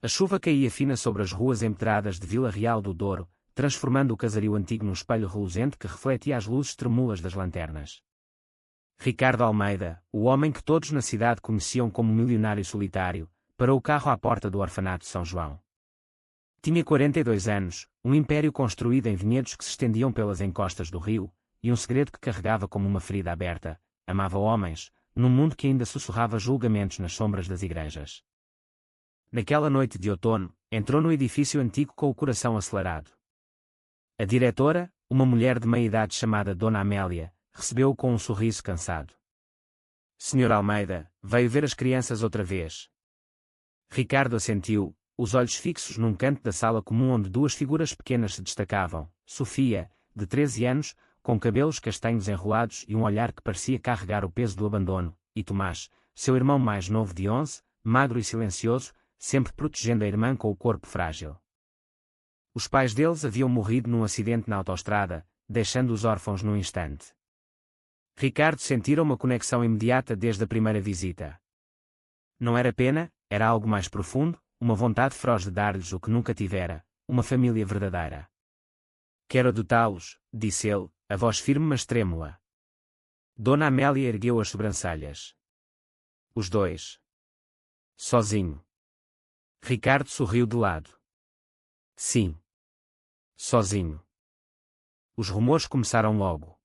A chuva caía fina sobre as ruas empedradas de Vila Real do Douro, transformando o casario antigo num espelho reluzente que refletia as luzes tremúlas das lanternas. Ricardo Almeida, o homem que todos na cidade conheciam como milionário solitário, parou o carro à porta do orfanato de São João. Tinha 42 anos, um império construído em vinhedos que se estendiam pelas encostas do rio, e um segredo que carregava como uma ferida aberta: amava homens, num mundo que ainda sussurrava julgamentos nas sombras das igrejas. Naquela noite de outono, entrou no edifício antigo com o coração acelerado. A diretora, uma mulher de meia-idade chamada Dona Amélia, recebeu-o com um sorriso cansado. Senhor Almeida, veio ver as crianças outra vez. Ricardo assentiu, os olhos fixos num canto da sala comum onde duas figuras pequenas se destacavam: Sofia, de 13 anos, com cabelos castanhos enrolados e um olhar que parecia carregar o peso do abandono, e Tomás, seu irmão mais novo de 11, magro e silencioso, sempre protegendo a irmã com o corpo frágil. Os pais deles haviam morrido num acidente na autoestrada, deixando-os órfãos num instante. Ricardo sentira uma conexão imediata desde a primeira visita. Não era pena, era algo mais profundo, uma vontade feroz de dar-lhes o que nunca tivera, uma família verdadeira. Quero adotá-los, disse ele, a voz firme mas trêmula. Dona Amélia ergueu as sobrancelhas. Os dois. Sozinho. Ricardo sorriu de lado. Sim. Sozinho. Os rumores começaram logo.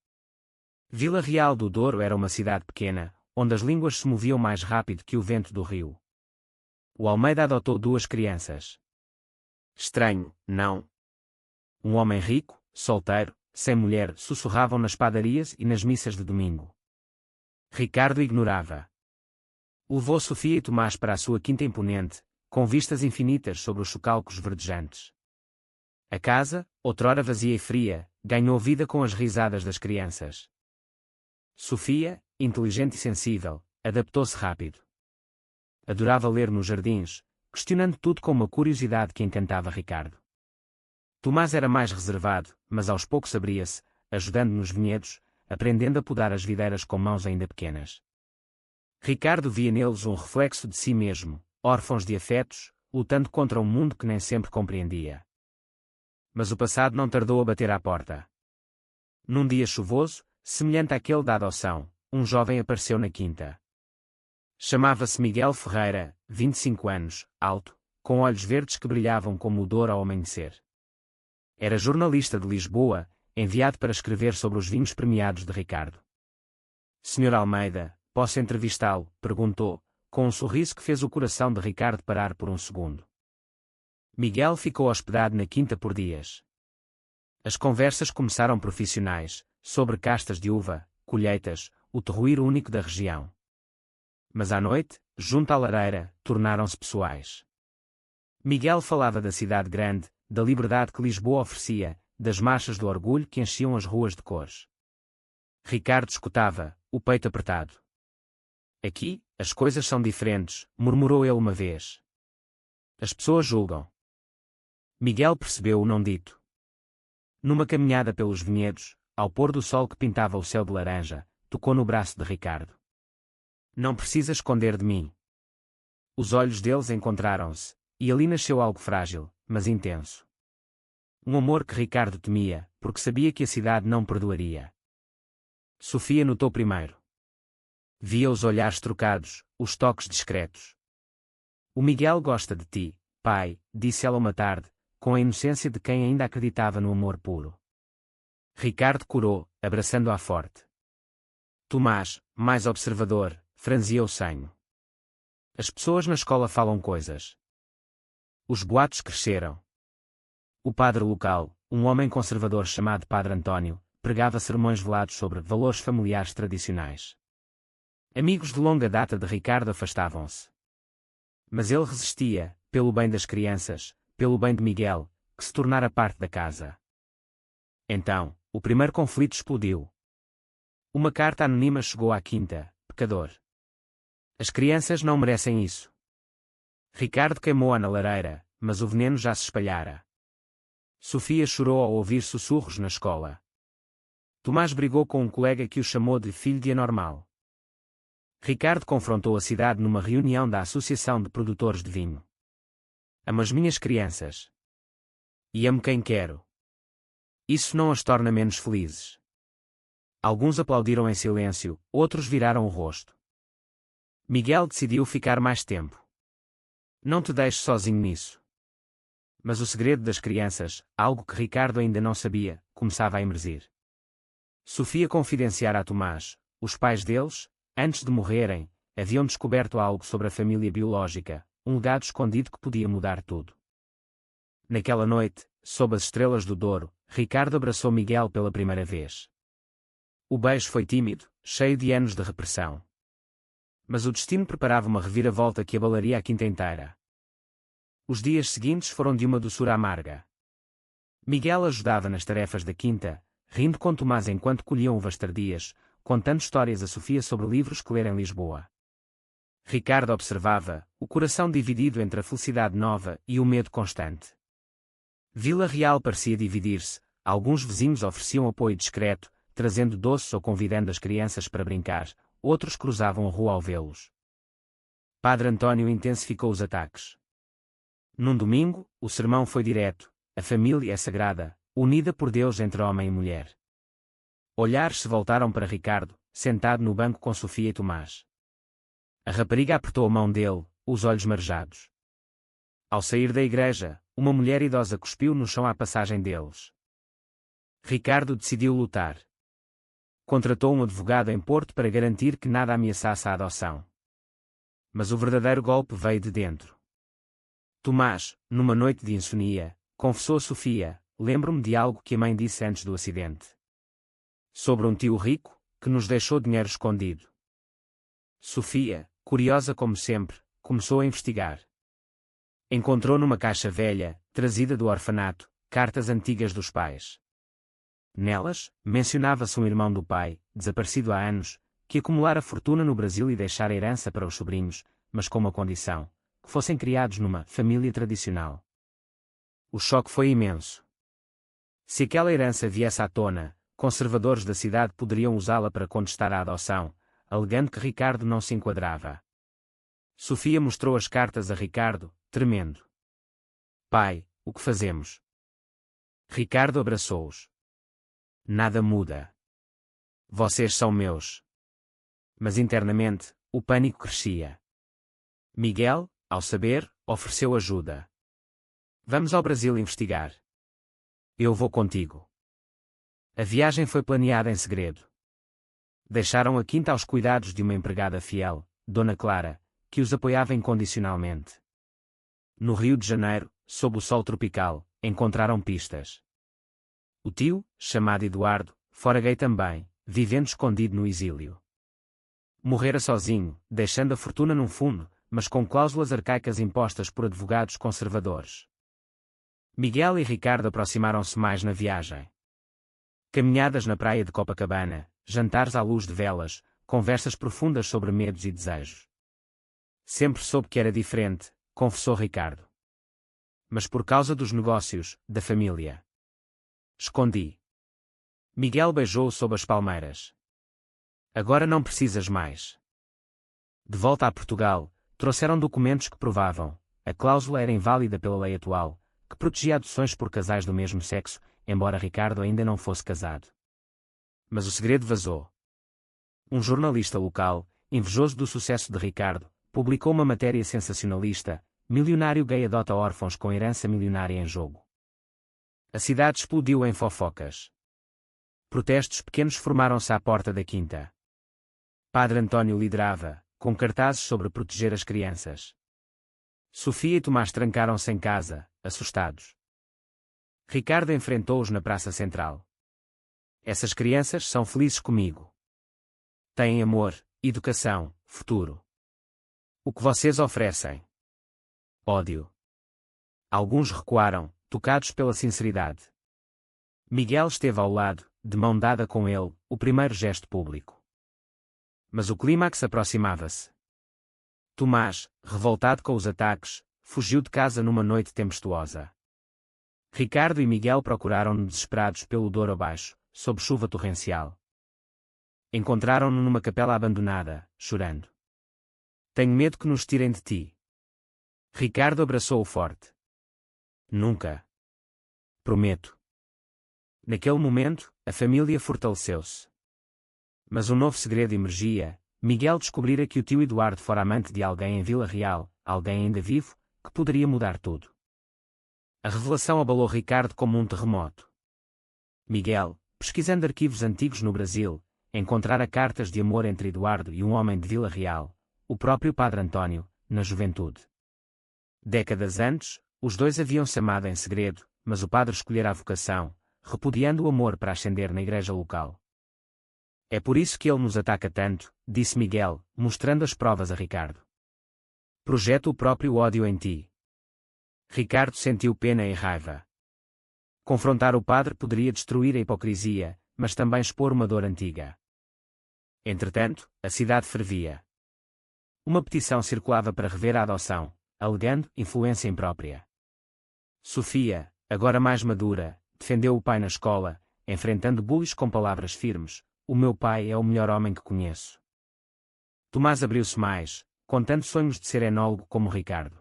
Vila Real do Douro era uma cidade pequena, onde as línguas se moviam mais rápido que o vento do rio. O Almeida adotou duas crianças. Estranho, não? Um homem rico, solteiro, sem mulher, sussurravam nas padarias e nas missas de domingo. Ricardo ignorava. Levou Sofia e Tomás para a sua quinta imponente, com vistas infinitas sobre os socalcos verdejantes. A casa, outrora vazia e fria, ganhou vida com as risadas das crianças. Sofia, inteligente e sensível, adaptou-se rápido. Adorava ler nos jardins, questionando tudo com uma curiosidade que encantava Ricardo. Tomás era mais reservado, mas aos poucos abria-se, ajudando nos vinhedos, aprendendo a podar as videiras com mãos ainda pequenas. Ricardo via neles um reflexo de si mesmo, órfãos de afetos, lutando contra um mundo que nem sempre compreendia. Mas o passado não tardou a bater à porta. Num dia chuvoso, semelhante àquele da adoção, um jovem apareceu na quinta. Chamava-se Miguel Ferreira, 25 anos, alto, com olhos verdes que brilhavam como o Douro ao amanhecer. Era jornalista de Lisboa, enviado para escrever sobre os vinhos premiados de Ricardo. Senhor Almeida, posso entrevistá-lo? Perguntou, com um sorriso que fez o coração de Ricardo parar por um segundo. Miguel ficou hospedado na quinta por dias. As conversas começaram profissionais, sobre castas de uva, colheitas, o terroir único da região. Mas à noite, junto à lareira, tornaram-se pessoais. Miguel falava da cidade grande, da liberdade que Lisboa oferecia, das marchas do orgulho que enchiam as ruas de cores. Ricardo escutava, o peito apertado. Aqui, as coisas são diferentes, murmurou ele uma vez. As pessoas julgam. Miguel percebeu o não dito. Numa caminhada pelos vinhedos, ao pôr do sol que pintava o céu de laranja, tocou no braço de Ricardo. Não precisa esconder de mim. Os olhos deles encontraram-se, e ali nasceu algo frágil, mas intenso. Um amor que Ricardo temia, porque sabia que a cidade não perdoaria. Sofia notou primeiro. Via os olhares trocados, os toques discretos. O Miguel gosta de ti, pai, disse ela uma tarde, com a inocência de quem ainda acreditava no amor puro. Ricardo corou, abraçando-a forte. Tomás, mais observador, franzia o senho. As pessoas na escola falam coisas. Os boatos cresceram. O padre local, um homem conservador chamado Padre António, pregava sermões velados sobre valores familiares tradicionais. Amigos de longa data de Ricardo afastavam-se. Mas ele resistia, pelo bem das crianças, pelo bem de Miguel, que se tornara parte da casa. Então, o primeiro conflito explodiu. Uma carta anônima chegou à quinta: pecador. As crianças não merecem isso. Ricardo queimou-a na lareira, mas o veneno já se espalhara. Sofia chorou ao ouvir sussurros na escola. Tomás brigou com um colega que o chamou de filho de anormal. Ricardo confrontou a cidade numa reunião da Associação de Produtores de Vinho. Amo as minhas crianças. E amo quem quero. Isso não as torna menos felizes. Alguns aplaudiram em silêncio, outros viraram o rosto. Miguel decidiu ficar mais tempo. Não te deixes sozinho nisso. Mas o segredo das crianças, algo que Ricardo ainda não sabia, começava a emergir. Sofia confidenciara a Tomás: os pais deles, antes de morrerem, haviam descoberto algo sobre a família biológica, um legado escondido que podia mudar tudo. Naquela noite, sob as estrelas do Douro, Ricardo abraçou Miguel pela primeira vez. O beijo foi tímido, cheio de anos de repressão. Mas o destino preparava uma reviravolta que abalaria a quinta inteira. Os dias seguintes foram de uma doçura amarga. Miguel ajudava nas tarefas da quinta, rindo com Tomás enquanto colhiam uvas tardias, contando histórias a Sofia sobre livros que lera em Lisboa. Ricardo observava, o coração dividido entre a felicidade nova e o medo constante. Vila Real parecia dividir-se, alguns vizinhos ofereciam apoio discreto, trazendo doces ou convidando as crianças para brincar, outros cruzavam a rua ao vê-los. Padre António intensificou os ataques. Num domingo, o sermão foi direto: a família é sagrada, unida por Deus entre homem e mulher. Olhares se voltaram para Ricardo, sentado no banco com Sofia e Tomás. A rapariga apertou a mão dele, os olhos marejados. Ao sair da igreja, uma mulher idosa cuspiu no chão à passagem deles. Ricardo decidiu lutar. Contratou um advogado em Porto para garantir que nada ameaçasse a adoção. Mas o verdadeiro golpe veio de dentro. Tomás, numa noite de insomnia, confessou a Sofia: lembro-me de algo que a mãe disse antes do acidente. Sobre um tio rico, que nos deixou dinheiro escondido. Sofia, curiosa como sempre, começou a investigar. Encontrou numa caixa velha, trazida do orfanato, cartas antigas dos pais. Nelas, mencionava-se um irmão do pai, desaparecido há anos, que acumulara fortuna no Brasil e deixara herança para os sobrinhos, mas com uma condição: que fossem criados numa família tradicional. O choque foi imenso. Se aquela herança viesse à tona, conservadores da cidade poderiam usá-la para contestar a adoção, alegando que Ricardo não se enquadrava. Sofia mostrou as cartas a Ricardo, tremendo. Pai, o que fazemos? Ricardo abraçou-os. Nada muda. Vocês são meus. Mas internamente, o pânico crescia. Miguel, ao saber, ofereceu ajuda. Vamos ao Brasil investigar. Eu vou contigo. A viagem foi planeada em segredo. Deixaram a quinta aos cuidados de uma empregada fiel, Dona Clara, que os apoiava incondicionalmente. No Rio de Janeiro, sob o sol tropical, encontraram pistas. O tio, chamado Eduardo, fora gay também, vivendo escondido no exílio. Morrera sozinho, deixando a fortuna num fundo, mas com cláusulas arcaicas impostas por advogados conservadores. Miguel e Ricardo aproximaram-se mais na viagem. Caminhadas na praia de Copacabana, jantares à luz de velas, conversas profundas sobre medos e desejos. Sempre soube que era diferente, confessou Ricardo. Mas por causa dos negócios, da família. Escondi. Miguel beijou-o sob as palmeiras. Agora não precisas mais. De volta a Portugal, trouxeram documentos que provavam: a cláusula era inválida pela lei atual, que protegia adoções por casais do mesmo sexo, embora Ricardo ainda não fosse casado. Mas o segredo vazou. Um jornalista local, invejoso do sucesso de Ricardo, publicou uma matéria sensacionalista: milionário gay adota órfãos com herança milionária em jogo. A cidade explodiu em fofocas. Protestos pequenos formaram-se à porta da quinta. Padre António liderava, com cartazes sobre proteger as crianças. Sofia e Tomás trancaram-se em casa, assustados. Ricardo enfrentou-os na praça central. Essas crianças são felizes comigo. Têm amor, educação, futuro. O que vocês oferecem? Ódio. Alguns recuaram, tocados pela sinceridade. Miguel esteve ao lado, de mão dada com ele, o primeiro gesto público. Mas o clímax aproximava-se. Tomás, revoltado com os ataques, fugiu de casa numa noite tempestuosa. Ricardo e Miguel procuraram-no desesperados pelo Douro abaixo, sob chuva torrencial. Encontraram-no numa capela abandonada, chorando. Tenho medo que nos tirem de ti. Ricardo abraçou-o forte. Nunca. Prometo. Naquele momento, a família fortaleceu-se. Mas um novo segredo emergia. Miguel descobrira que o tio Eduardo fora amante de alguém em Vila Real, alguém ainda vivo, que poderia mudar tudo. A revelação abalou Ricardo como um terremoto. Miguel, pesquisando arquivos antigos no Brasil, encontrara cartas de amor entre Eduardo e um homem de Vila Real, o próprio Padre António, na juventude. Décadas antes, os dois haviam-se amado em segredo, mas o padre escolhera a vocação, repudiando o amor para ascender na igreja local. É por isso que ele nos ataca tanto, disse Miguel, mostrando as provas a Ricardo. Projeta o próprio ódio em ti. Ricardo sentiu pena e raiva. Confrontar o padre poderia destruir a hipocrisia, mas também expor uma dor antiga. Entretanto, a cidade fervia. Uma petição circulava para rever a adoção, alegando influência imprópria. Sofia, agora mais madura, defendeu o pai na escola, enfrentando bullies com palavras firmes: "O meu pai é o melhor homem que conheço." Tomás abriu-se mais, contando sonhos de ser enólogo como Ricardo.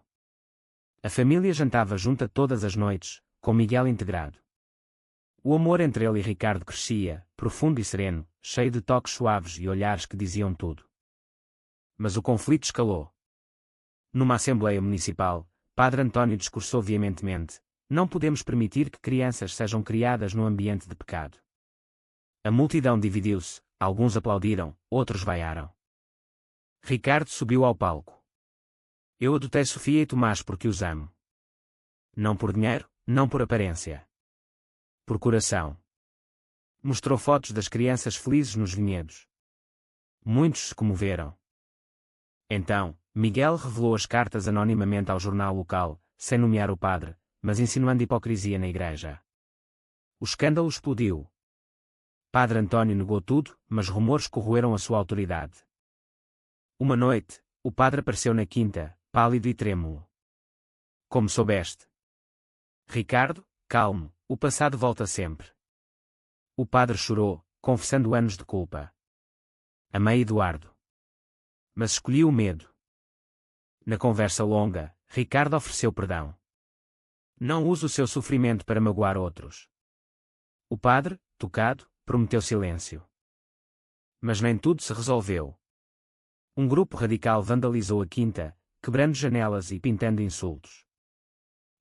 A família jantava junta todas as noites, com Miguel integrado. O amor entre ele e Ricardo crescia, profundo e sereno, cheio de toques suaves e olhares que diziam tudo. Mas o conflito escalou. Numa assembleia municipal, Padre António discursou veementemente: "Não podemos permitir que crianças sejam criadas num ambiente de pecado." A multidão dividiu-se, alguns aplaudiram, outros vaiaram. Ricardo subiu ao palco. "Eu adotei Sofia e Tomás porque os amo. Não por dinheiro, não por aparência. Por coração." Mostrou fotos das crianças felizes nos vinhedos. Muitos se comoveram. Então, Miguel revelou as cartas anonimamente ao jornal local, sem nomear o padre, mas insinuando hipocrisia na igreja. O escândalo explodiu. Padre António negou tudo, mas rumores corroeram a sua autoridade. Uma noite, o padre apareceu na quinta, pálido e trêmulo. "Como soubeste?" "Ricardo, calmo, o passado volta sempre." O padre chorou, confessando anos de culpa. "Amei Eduardo. Mas escolhi o medo." Na conversa longa, Ricardo ofereceu perdão. Não use o seu sofrimento para magoar outros. O padre, tocado, prometeu silêncio. Mas nem tudo se resolveu. Um grupo radical vandalizou a quinta, quebrando janelas e pintando insultos.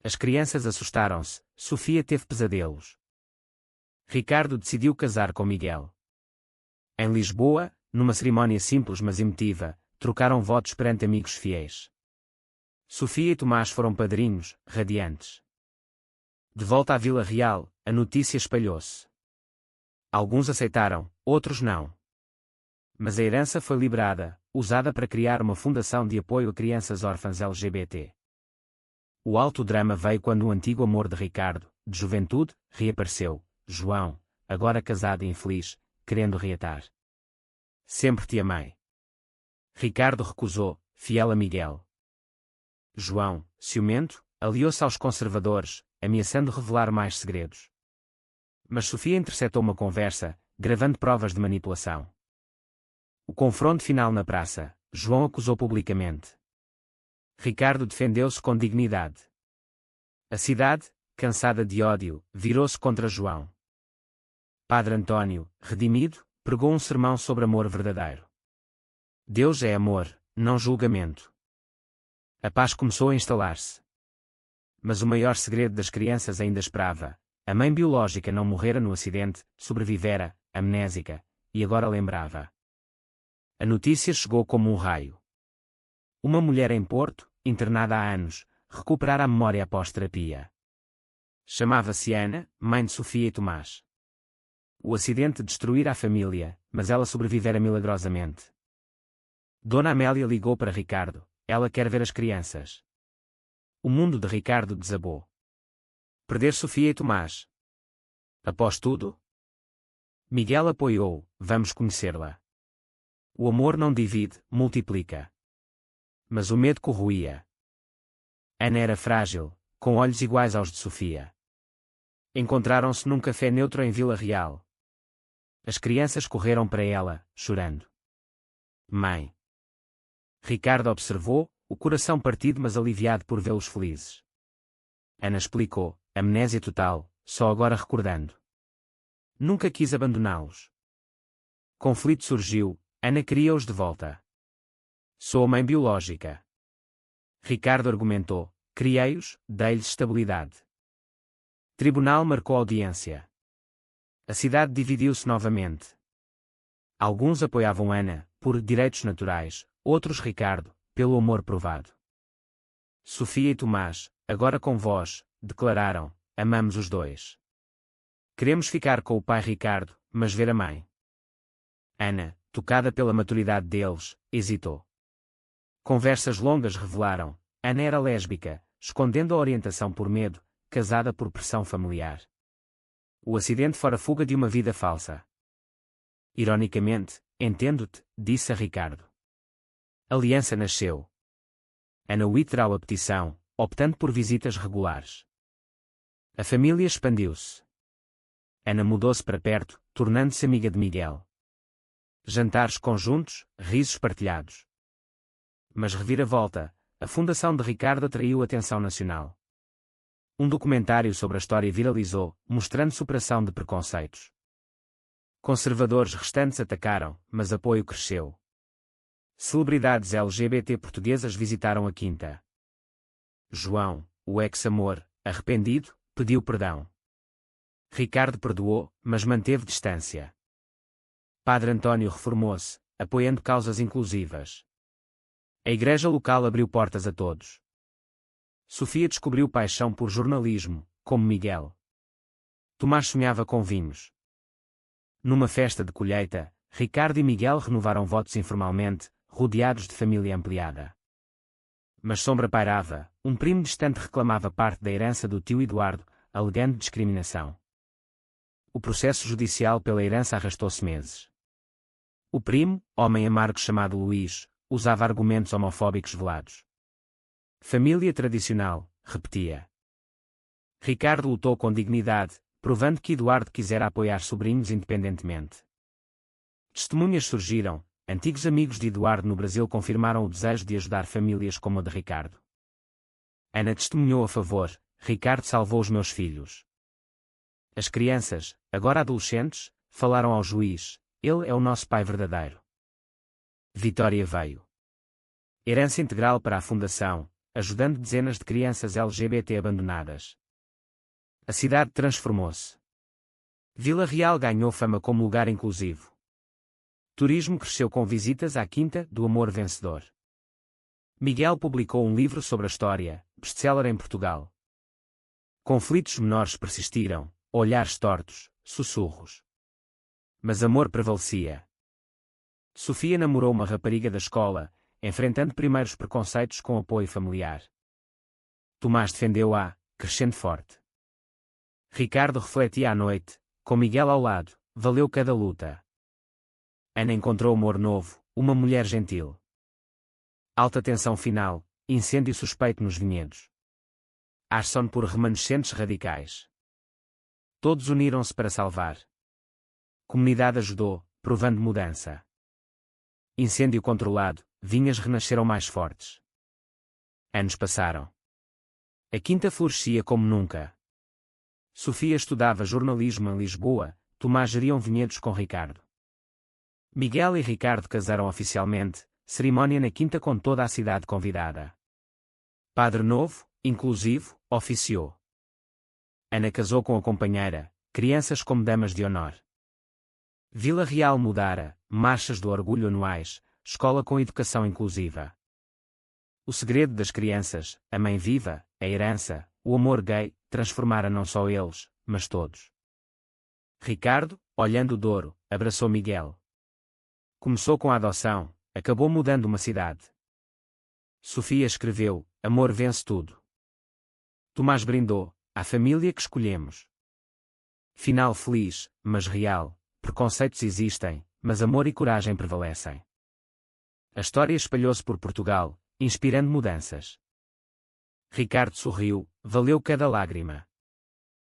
As crianças assustaram-se, Sofia teve pesadelos. Ricardo decidiu casar com Miguel. Em Lisboa, numa cerimónia simples mas emotiva, trocaram votos perante amigos fiéis. Sofia e Tomás foram padrinhos, radiantes. De volta à Vila Real, a notícia espalhou-se. Alguns aceitaram, outros não. Mas a herança foi liberada, usada para criar uma fundação de apoio a crianças órfãs LGBT. O alto drama veio quando o antigo amor de Ricardo, de juventude, reapareceu: João, agora casado e infeliz, querendo reatar. "Sempre te amei." Ricardo recusou, fiel a Miguel. João, ciumento, aliou-se aos conservadores, ameaçando revelar mais segredos. Mas Sofia interceptou uma conversa, gravando provas de manipulação. O confronto final na praça, João acusou publicamente. Ricardo defendeu-se com dignidade. A cidade, cansada de ódio, virou-se contra João. Padre António, redimido, pregou um sermão sobre amor verdadeiro. Deus é amor, não julgamento. A paz começou a instalar-se. Mas o maior segredo das crianças ainda esperava. A mãe biológica não morrera no acidente, sobrevivera, amnésica, e agora lembrava. A notícia chegou como um raio. Uma mulher em Porto, internada há anos, recuperara a memória após terapia. Chamava-se Ana, mãe de Sofia e Tomás. O acidente destruíra a família, mas ela sobrevivera milagrosamente. Dona Amélia ligou para Ricardo: "Ela quer ver as crianças." O mundo de Ricardo desabou. Perder Sofia e Tomás. Após tudo? Miguel apoiou: "Vamos conhecê-la." O amor não divide, multiplica. Mas o medo corroía. Ana era frágil, com olhos iguais aos de Sofia. Encontraram-se num café neutro em Vila Real. As crianças correram para ela, chorando. "Mãe." Ricardo observou, o coração partido mas aliviado por vê-los felizes. Ana explicou, amnésia total, só agora recordando. Nunca quis abandoná-los. Conflito surgiu, Ana queria-os de volta. Sou a mãe biológica. Ricardo argumentou, criei-os, dei-lhes estabilidade. Tribunal marcou audiência. A cidade dividiu-se novamente. Alguns apoiavam Ana, por direitos naturais, outros Ricardo, pelo amor provado. Sofia e Tomás, agora com vós, declararam, amamos os dois. Queremos ficar com o pai Ricardo, mas ver a mãe. Ana, tocada pela maturidade deles, hesitou. Conversas longas revelaram, Ana era lésbica, escondendo a orientação por medo, casada por pressão familiar. O acidente fora fuga de uma vida falsa. Ironicamente, entendo-te, disse a Ricardo. Aliança nasceu. Ana withdrew a petição, optando por visitas regulares. A família expandiu-se. Ana mudou-se para perto, tornando-se amiga de Miguel. Jantares conjuntos, risos partilhados. Mas reviravolta, a fundação de Ricardo atraiu atenção nacional. Um documentário sobre a história viralizou, mostrando superação de preconceitos. Conservadores restantes atacaram, mas apoio cresceu. Celebridades LGBT portuguesas visitaram a quinta. João, o ex-amor, arrependido, pediu perdão. Ricardo perdoou, mas manteve distância. Padre António reformou-se, apoiando causas inclusivas. A igreja local abriu portas a todos. Sofia descobriu paixão por jornalismo, como Miguel. Tomás sonhava com vinhos. Numa festa de colheita, Ricardo e Miguel renovaram votos informalmente, rodeados de família ampliada. Mas sombra pairava, um primo distante reclamava parte da herança do tio Eduardo, alegando discriminação. O processo judicial pela herança arrastou-se meses. O primo, homem amargo chamado Luís, usava argumentos homofóbicos velados. Família tradicional, repetia. Ricardo lutou com dignidade, provando que Eduardo quisera apoiar sobrinhos independentemente. Testemunhas surgiram, antigos amigos de Eduardo no Brasil confirmaram o desejo de ajudar famílias como a de Ricardo. Ana testemunhou a favor, Ricardo salvou os meus filhos. As crianças, agora adolescentes, falaram ao juiz, ele é o nosso pai verdadeiro. Vitória veio. Herança integral para a fundação, ajudando dezenas de crianças LGBT abandonadas. A cidade transformou-se. Vila Real ganhou fama como lugar inclusivo. Turismo cresceu com visitas à Quinta do Amor Vencedor. Miguel publicou um livro sobre a história, best-seller em Portugal. Conflitos menores persistiram, olhares tortos, sussurros. Mas amor prevalecia. Sofia namorou uma rapariga da escola, enfrentando primeiros preconceitos com apoio familiar. Tomás defendeu-a, crescendo forte. Ricardo refletia à noite, com Miguel ao lado, valeu cada luta. Ana encontrou amor novo, uma mulher gentil. Alta tensão final, incêndio suspeito nos vinhedos. Arson por remanescentes radicais. Todos uniram-se para salvar. Comunidade ajudou, provando mudança. Incêndio controlado, vinhas renasceram mais fortes. Anos passaram. A quinta florescia como nunca. Sofia estudava jornalismo em Lisboa, Tomás geriam vinhedos com Ricardo. Miguel e Ricardo casaram oficialmente, cerimónia na quinta com toda a cidade convidada. Padre novo, inclusivo, oficiou. Ana casou com a companheira, crianças como damas de honor. Vila Real mudara, marchas do orgulho anuais, escola com educação inclusiva. O segredo das crianças, a mãe viva, a herança, o amor gay, transformara não só eles, mas todos. Ricardo, olhando o Douro, abraçou Miguel. Começou com a adoção, acabou mudando uma cidade. Sofia escreveu, amor vence tudo. Tomás brindou, à família que escolhemos. Final feliz, mas real, preconceitos existem, mas amor e coragem prevalecem. A história espalhou-se por Portugal, inspirando mudanças. Ricardo sorriu, valeu cada lágrima.